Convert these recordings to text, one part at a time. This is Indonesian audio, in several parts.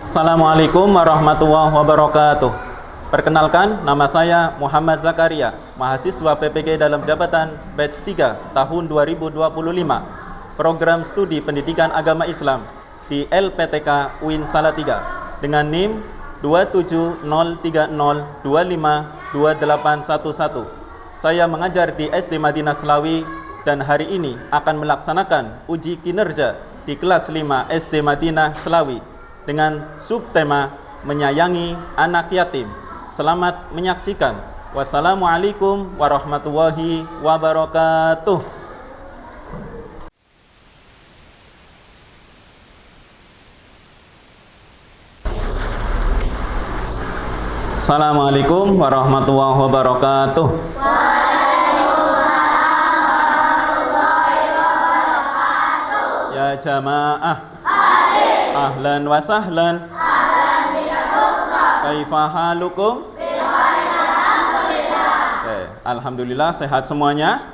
Assalamualaikum warahmatullahi wabarakatuh. Perkenalkan, nama saya Muhammad Zakaria, mahasiswa PPG dalam jabatan batch 3 tahun 2025, program studi pendidikan agama Islam di LPTK UIN Salatiga dengan NIM 27030252811. Saya mengajar di SD Madinah Slawi dan hari ini akan melaksanakan uji kinerja di kelas 5 SD Madinah Slawi dengan subtema menyayangi anak yatim. Selamat menyaksikan. Wassalamualaikum warahmatullahi wabarakatuh. Assalamualaikum warahmatullahi wabarakatuh. Ya jamaah, ahlan wa sahlan. Kaifa halukum? Alhamdulillah sehat semuanya.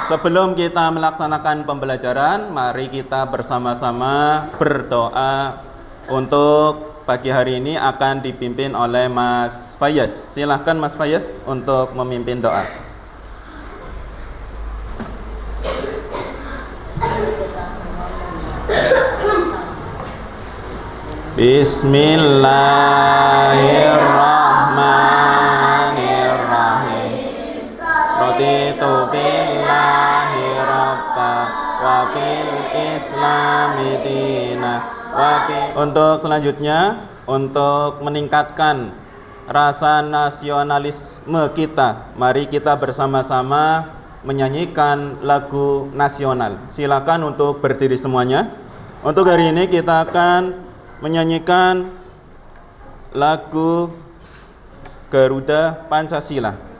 Sebelum kita melaksanakan pembelajaran, mari kita bersama-sama berdoa. Untuk pagi hari ini akan dipimpin oleh Mas Fayaz. Silahkan Mas Fayaz untuk memimpin doa. Bismillahirrahmanirrahim. Raditu billahi rabba wa bil islami dina. Untuk selanjutnya, untuk meningkatkan rasa nasionalisme kita, mari kita bersama-sama menyanyikan lagu nasional. Silakan untuk berdiri semuanya. Untuk hari ini kita akan menyanyikan lagu Garuda Pancasila.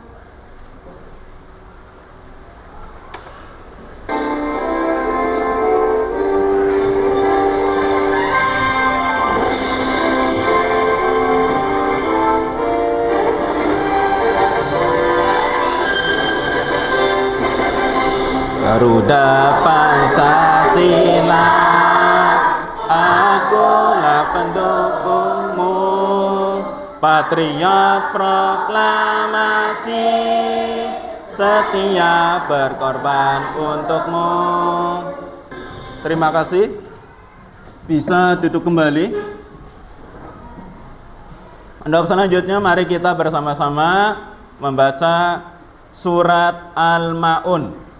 Garuda Pancasila, akulah pendukungmu, patriot proklamasi, setia berkorban untukmu. Terima kasih. Bisa duduk kembali. Untuk selanjutnya mari kita bersama-sama membaca surat Al-Ma'un.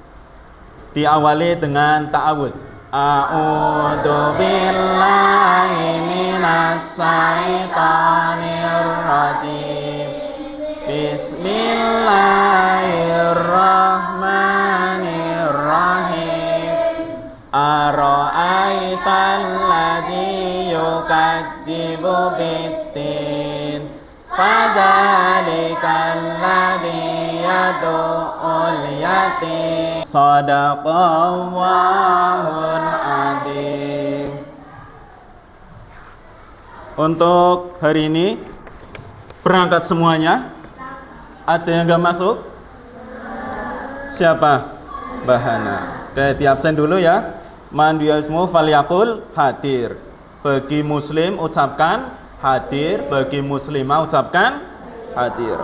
Diawali dengan ta'awud. A'udzu billahi minas syaitonir rajim. Bismillahirrahmanirrahim. Ara'aital ladzi yukadzibu biddin, fadzalikal ladzi yad'ul yatim. Shadaqallahul adzim. Untuk hari ini berangkat semuanya. Ada yang enggak masuk? Siapa? Bahana. Oke, di absen dulu ya. Man yasmu falyaqul hadir. Bagi muslim ucapkan hadir, bagi muslimah ucapkan hadir.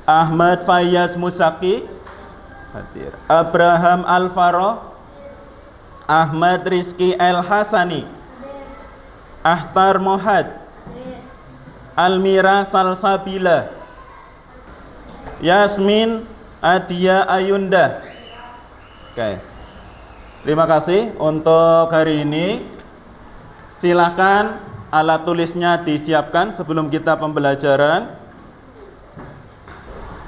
Ahmad Fayaz Musaki hadir. Abraham Alvaro, Ahmad Rizki El Hasani, Ahtar Mohad, Almira Salsabila, Yasmin Adia Ayunda. Oke. Terima kasih untuk hari ini. Silakan alat tulisnya disiapkan sebelum kita pembelajaran.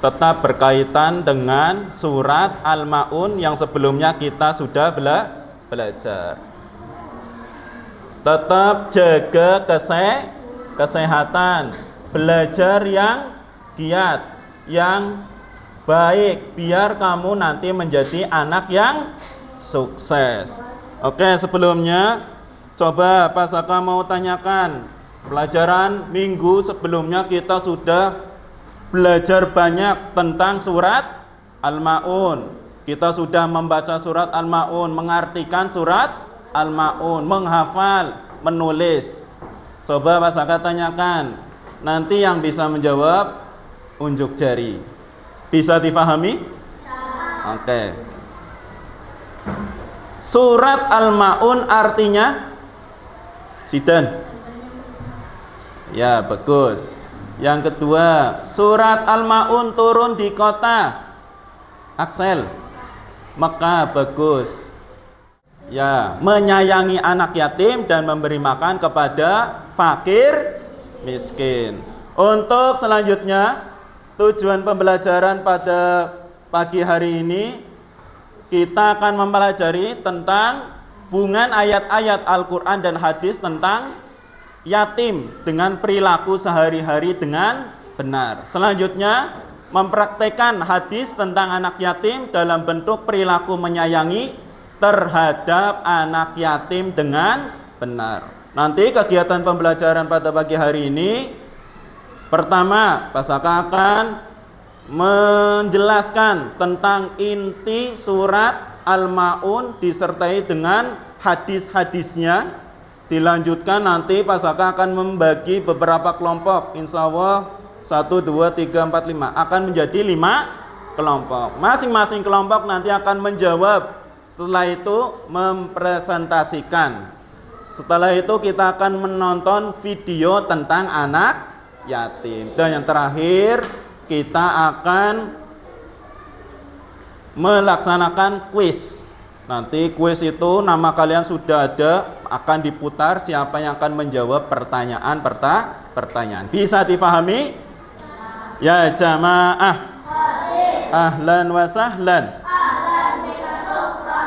Tetap berkaitan dengan surat Al-Ma'un yang sebelumnya kita sudah belajar. Tetap jaga kesehatan, belajar yang giat, yang baik, biar kamu nanti menjadi anak yang sukses. Oke, sebelumnya coba Pak Saka mau tanyakan, pelajaran minggu sebelumnya kita sudah belajar banyak tentang surat Al-Maun. Kita sudah membaca surat Al-Maun, mengartikan surat Al-Maun, menghafal, menulis. Coba Pak Saka tanyakan, nanti yang bisa menjawab unjuk jari. Bisa difahami? Oke. Surat Al-Maun artinya Sidan. Ya, bagus. Yang kedua, surat Al-Maun turun di kota Aksel, Mekah, bagus. Ya, menyayangi anak yatim dan memberi makan kepada fakir miskin. Untuk selanjutnya, tujuan pembelajaran pada pagi hari ini kita akan mempelajari tentang hubungan ayat-ayat Al-Quran dan hadis tentang yatim dengan perilaku sehari-hari dengan benar. Selanjutnya, mempraktekkan hadis tentang anak yatim dalam bentuk perilaku menyayangi terhadap anak yatim dengan benar. Nanti kegiatan pembelajaran pada pagi hari ini, pertama, Pak Saka akan menjelaskan tentang inti surat Al-Maun disertai dengan hadis-hadisnya. Dilanjutkan nanti Pak Saka akan membagi beberapa kelompok, insya Allah 1, 2, 3, 4, 5 akan menjadi 5 kelompok. Masing-masing kelompok nanti akan menjawab, setelah itu mempresentasikan. Setelah itu kita akan menonton video tentang anak yatim. Dan yang terakhir, kita akan melaksanakan kuis. Nanti kuis itu nama kalian sudah ada, akan diputar siapa yang akan menjawab pertanyaan. Bisa difahami? Ya jamaah. Ahlan wa sahlan.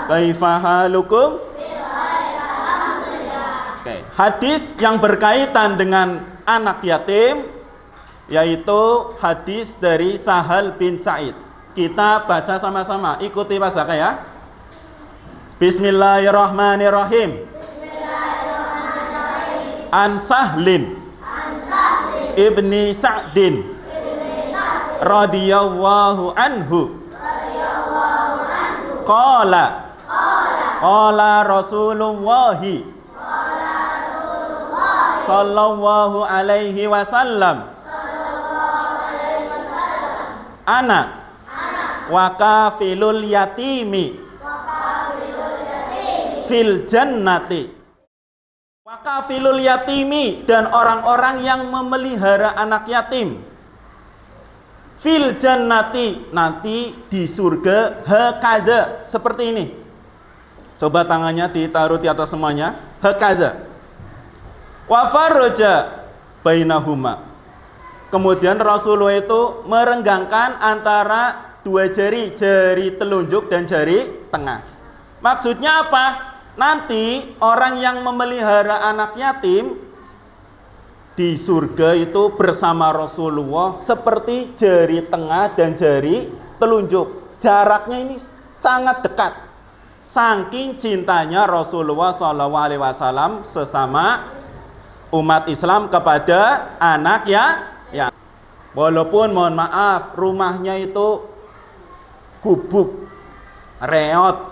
Kaifa halukum? Oke. Hadis yang berkaitan dengan anak yatim yaitu hadis dari Sahal bin Sa'id. Kita baca sama-sama, ikuti Pak Saka ya. Bismillahirrahmanirrahim. An Sahlin ibni Sa'din radhiyallahu anhu qala Rasulullahi sallallahu alaihi wasallam ana wa kafilul yatimi fil jannati. Wa kafilul yatimi, dan orang-orang yang memelihara anak yatim, fil jannati, nanti di surga, hakaza, seperti ini. Coba tangannya ditaruh di atas semuanya, hakaza. Wa farraja bainahuma. Kemudian Rasulullah itu merenggangkan antara dua jari, jari telunjuk dan jari tengah. Maksudnya apa? Nanti orang yang memelihara anak yatim di surga itu bersama Rasulullah seperti jari tengah dan jari telunjuk. Jaraknya ini sangat dekat. Saking cintanya Rasulullah SAW sesama umat Islam kepada anak ya. Walaupun mohon maaf rumahnya itu gubuk, reot,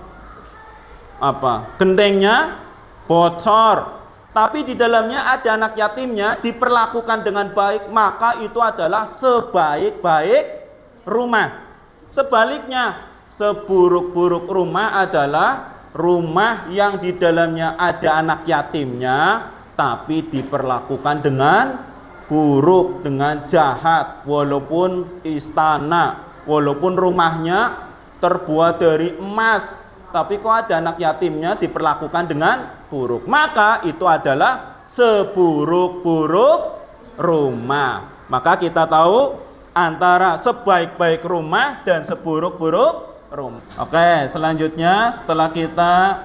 gentengnya bocor, tapi di dalamnya ada anak yatimnya, diperlakukan dengan baik, maka itu adalah sebaik-baik rumah. Sebaliknya, seburuk-buruk rumah adalah rumah yang di dalamnya ada anak yatimnya, tapi diperlakukan dengan buruk, dengan jahat. Walaupun istana, walaupun rumahnya terbuat dari emas, tapi kok ada anak yatimnya diperlakukan dengan buruk, maka itu adalah seburuk-buruk rumah. Maka kita tahu antara sebaik-baik rumah dan seburuk-buruk rumah. Oke, selanjutnya setelah kita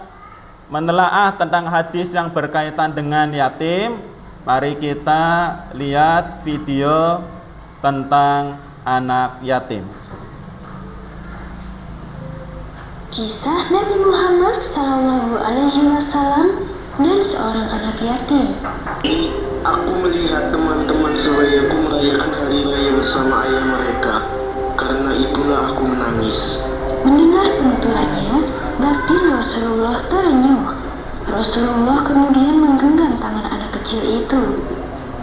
menelaah tentang hadis yang berkaitan dengan yatim, mari kita lihat video tentang anak yatim. Kisah Nabi Muhammad SAW dan seorang anak yatim. Aku melihat teman-teman sebayaku merayakan hari raya bersama ayah mereka. Karena itulah aku menangis. Mendengar penuturannya, batin Rasulullah terenyuh. Rasulullah kemudian menggenggam tangan anak kecil itu.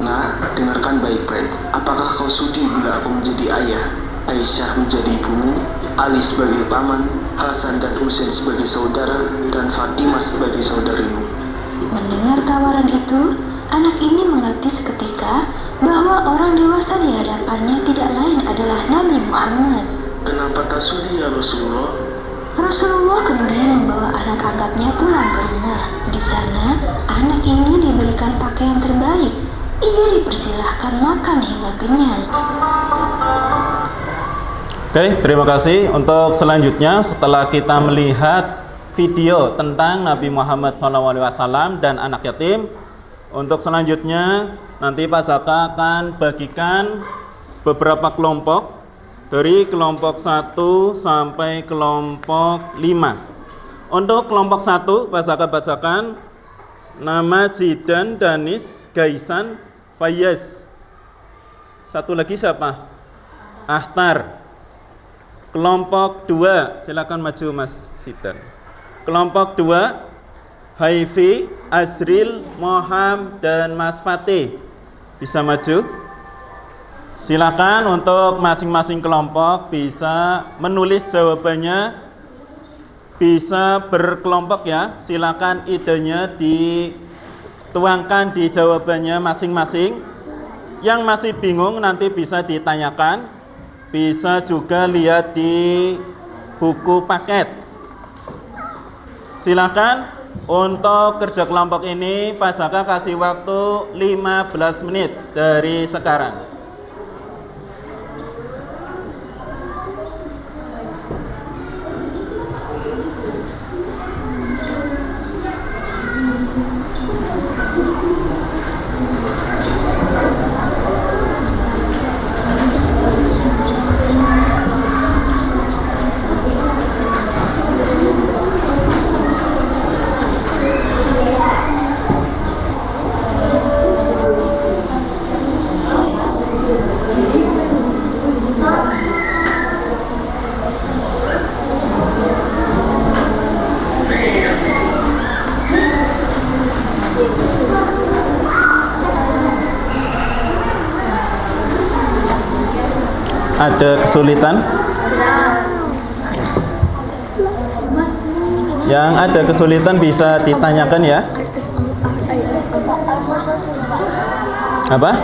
Nah, dengarkan baik-baik. Apakah kau sudi bila aku menjadi ayah, Aisyah menjadi ibumu, Ali sebagai paman, Hasan dan Husain sebagai saudara, dan Fatimah sebagai saudarimu? Mendengar tawaran itu, anak ini mengerti seketika bahwa orang dewasa di hadapannya tidak lain adalah Nabi Muhammad. Kenapa tak sudi ya Rasulullah? Rasulullah kemudian membawa anak angkatnya pulang ke rumah. Di sana, anak ini diberikan pakaian terbaik. Ia dipersilahkan makan hingga kenyang. Oke, terima kasih. Untuk selanjutnya, setelah kita melihat video tentang Nabi Muhammad SAW dan anak yatim, untuk selanjutnya nanti Pak Zaka akan bagikan beberapa kelompok dari kelompok 1 sampai kelompok 5. Untuk kelompok 1, Pak Zaka bacakan nama Zidan, Danis, Gaisan, Fayez. Satu lagi siapa? Ahtar. Kelompok 2, silakan maju Mas Zidan. Kelompok 2, Haifi, Azril, Moham, dan Mas Fatih. Bisa maju? Silakan untuk masing-masing kelompok bisa menulis jawabannya. Bisa berkelompok ya. Silakan idenya dituangkan di jawabannya masing-masing. Yang masih bingung nanti bisa ditanyakan. Bisa juga lihat di buku paket. Silakan untuk kerja kelompok ini Pak Zaka kasih waktu 15 menit dari sekarang. Ada kesulitan? Yang ada kesulitan bisa ditanyakan ya. Apa?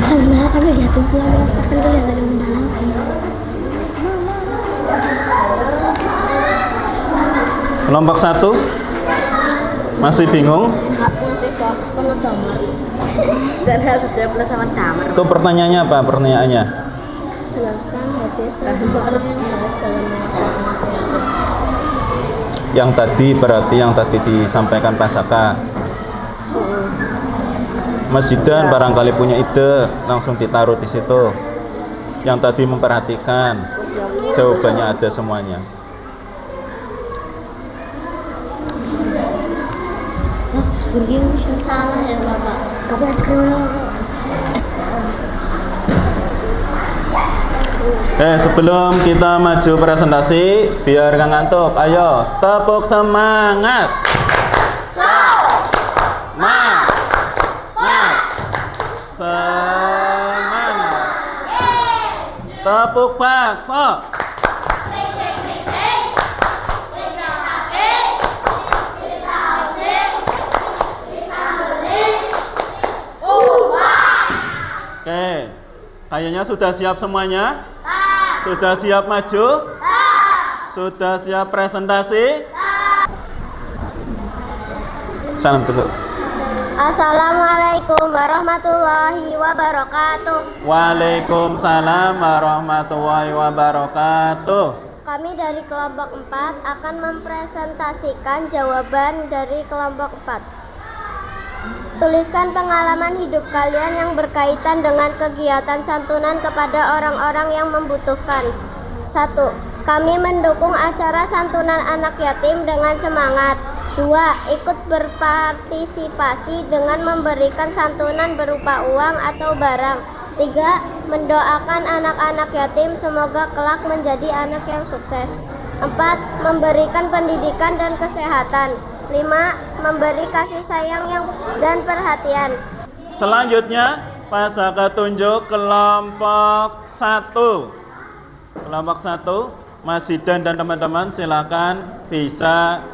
Karena ada jatuh pulang merasakan dia ada mendalam. Kelompok 1 masih bingung? Sama damar. Itu pertanyaannya apa? Pertanyaannya? Jelaskan hadis Yang tadi berarti yang tadi disampaikan Pak Zaka. Mas Zidan barangkali punya ide, langsung ditaruh di situ. Yang tadi memperhatikan, jawabannya ada semuanya. Salah ya Bapak. Tapi es krim. Sebelum kita maju presentasi, biar nggak ngantuk, ayo tepuk semangat. Semangat. Tepuk bakso. Oke, kayaknya sudah siap semuanya? Sudah siap maju? Sudah siap presentasi? Salam dulu. Assalamualaikum warahmatullahi wabarakatuh. Waalaikumsalam warahmatullahi wabarakatuh. Kami dari kelompok 4 akan mempresentasikan jawaban dari kelompok 4. Tuliskan pengalaman hidup kalian yang berkaitan dengan kegiatan santunan kepada orang-orang yang membutuhkan. 1. Kami mendukung acara santunan anak yatim dengan semangat. 2. Ikut berpartisipasi dengan memberikan santunan berupa uang atau barang. 3. Mendoakan anak-anak yatim semoga kelak menjadi anak yang sukses. 4. Memberikan pendidikan dan kesehatan. 5. Memberi kasih sayang dan perhatian. Selanjutnya, Pasaka tunjuk kelompok 1. Kelompok 1, Mas Zidan dan teman-teman silakan bisa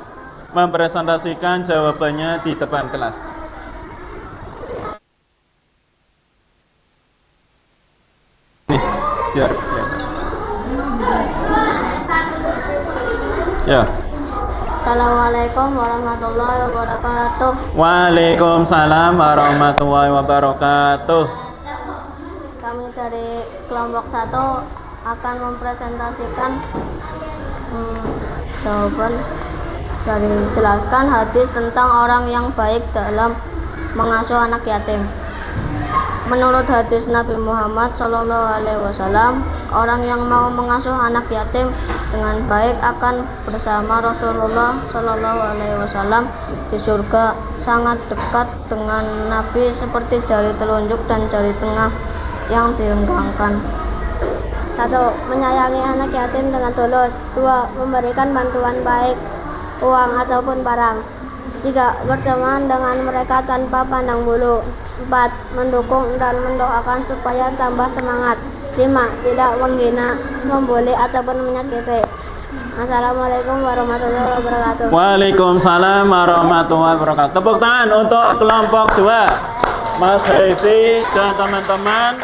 mempresentasikan jawabannya di depan kelas. Nih, ya. Assalamualaikum warahmatullahi wabarakatuh. Waalaikumsalam warahmatullahi wabarakatuh. Kami dari kelompok 1 akan mempresentasikan jawaban dari jelaskan hadis tentang orang yang baik dalam mengasuh anak yatim. Menurut hadis Nabi Muhammad SAW, orang yang mau mengasuh anak yatim dengan baik akan bersama Rasulullah SAW di surga, sangat dekat dengan Nabi seperti jari telunjuk dan jari tengah yang direnggangkan. 1. Menyayangi anak yatim dengan tulus. 2. Memberikan bantuan baik, uang ataupun barang. 3. Berteman dengan mereka tanpa pandang bulu. 4. Mendukung dan mendoakan supaya tambah semangat. 5. Tidak menghina, membuli ataupun menyakiti. Assalamualaikum warahmatullahi wabarakatuh. Waalaikumsalam warahmatullahi wabarakatuh. Tepuk tangan untuk kelompok 2. Mas Revi dan teman-teman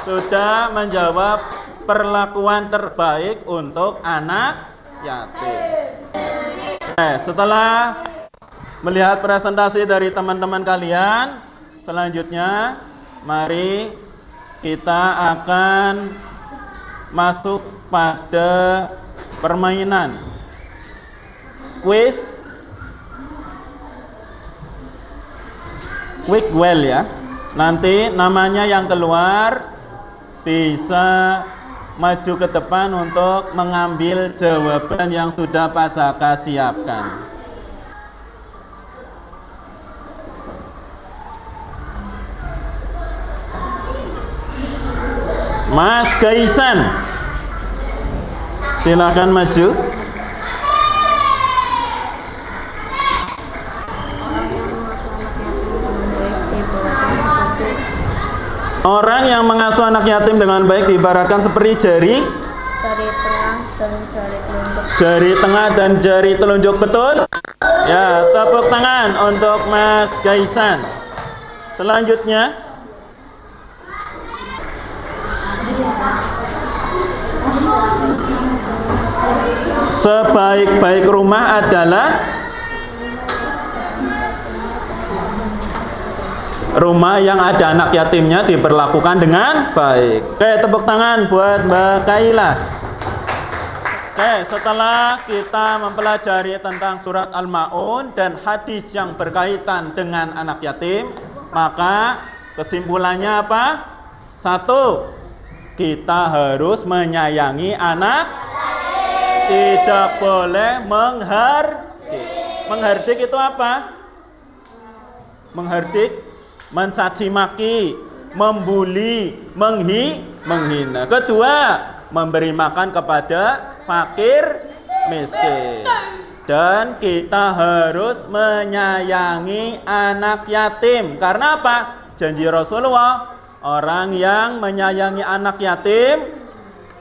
sudah menjawab perlakuan terbaik untuk anak yatim. Setelah melihat presentasi dari teman-teman kalian, selanjutnya mari kita akan masuk pada permainan quiz quick well ya. Nanti namanya yang keluar bisa maju ke depan untuk mengambil jawaban yang sudah Pasaka siapkan. Mas Kaisan, silakan maju. Orang yang mengasuh anak yatim dengan baik diibaratkan seperti jari tengah dan jari telunjuk. Jari tengah dan jari telunjuk, betul? Ya, tepuk tangan untuk Mas Kaisan. Selanjutnya, sebaik-baik rumah adalah rumah yang ada anak yatimnya diperlakukan dengan baik. Oke, tepuk tangan buat Mbak Kaila. Oke, setelah kita mempelajari tentang surat Al-Ma'un dan hadis yang berkaitan dengan anak yatim, maka kesimpulannya apa? 1. Kita harus menyayangi anak yatim. Tidak boleh menghardik. Menghardik itu apa? Menghardik, mencaci maki, membuli, menghina. Kedua, memberi makan kepada fakir miskin. Dan kita harus menyayangi anak yatim. Karena apa? Janji Rasulullah, orang yang menyayangi anak yatim,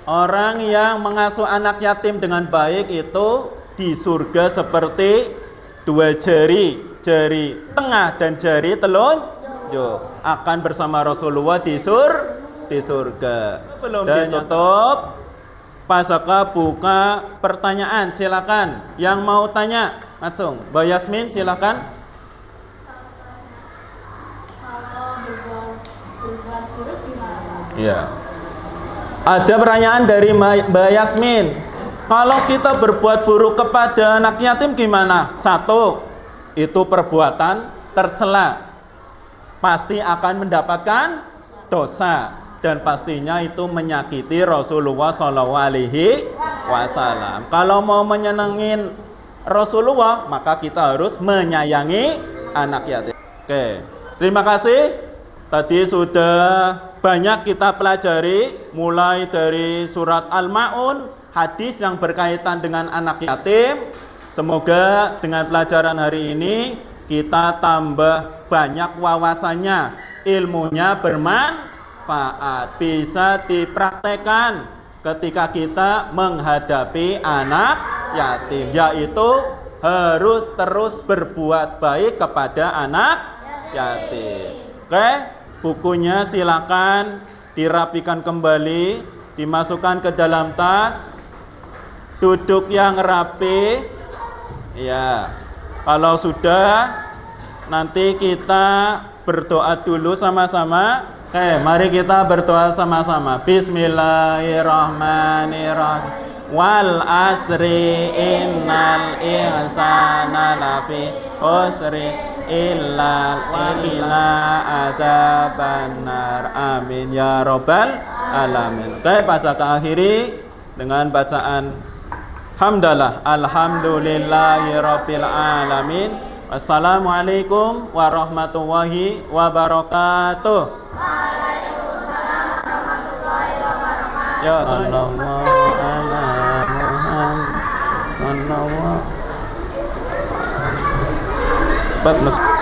orang yang mengasuh anak yatim dengan baik itu di surga seperti dua jari, jari tengah dan jari telunjuk, akan bersama Rasulullah di surga. Belum dan ditutup, Pasaka buka pertanyaan, silakan. Yang mau tanya, langsung. Mbak Yasmin, silakan. Ya. Ada pertanyaan dari Mbak Yasmin. Kalau kita berbuat buruk kepada anak yatim gimana? 1. Itu perbuatan tercela. pasti akan mendapatkan dosa, dan pastinya itu menyakiti Rasulullah SAW. Kalau mau menyenengin Rasulullah, maka kita harus menyayangi anak yatim. Oke, terima kasih. Tadi sudah banyak kita pelajari, mulai dari surat Al-Ma'un, hadis yang berkaitan dengan anak yatim. Semoga dengan pelajaran hari ini kita tambah banyak wawasannya, ilmunya bermanfaat, bisa dipraktekkan ketika kita menghadapi anak yatim, yaitu harus terus berbuat baik kepada anak yatim. Oke, bukunya silakan dirapikan kembali, dimasukkan ke dalam tas, duduk yang rapi. Ya, kalau sudah, nanti kita berdoa dulu sama-sama. Oke, mari kita berdoa sama-sama. Bismillahirrahmanirrahim. Wal asri innal insana lafi khusri illa adzabannar. Amin ya rabbal alamin. Oke, pasal akhiri dengan bacaan hamdalah, alhamdulillahirabbil alamin. Wassalamualaikum warahmatullahi wabarakatuh. Waalaikumsalam warahmatullahi wabarakatuh. Ya sallallahu ala Muhammad sallallahu. Cepat mas.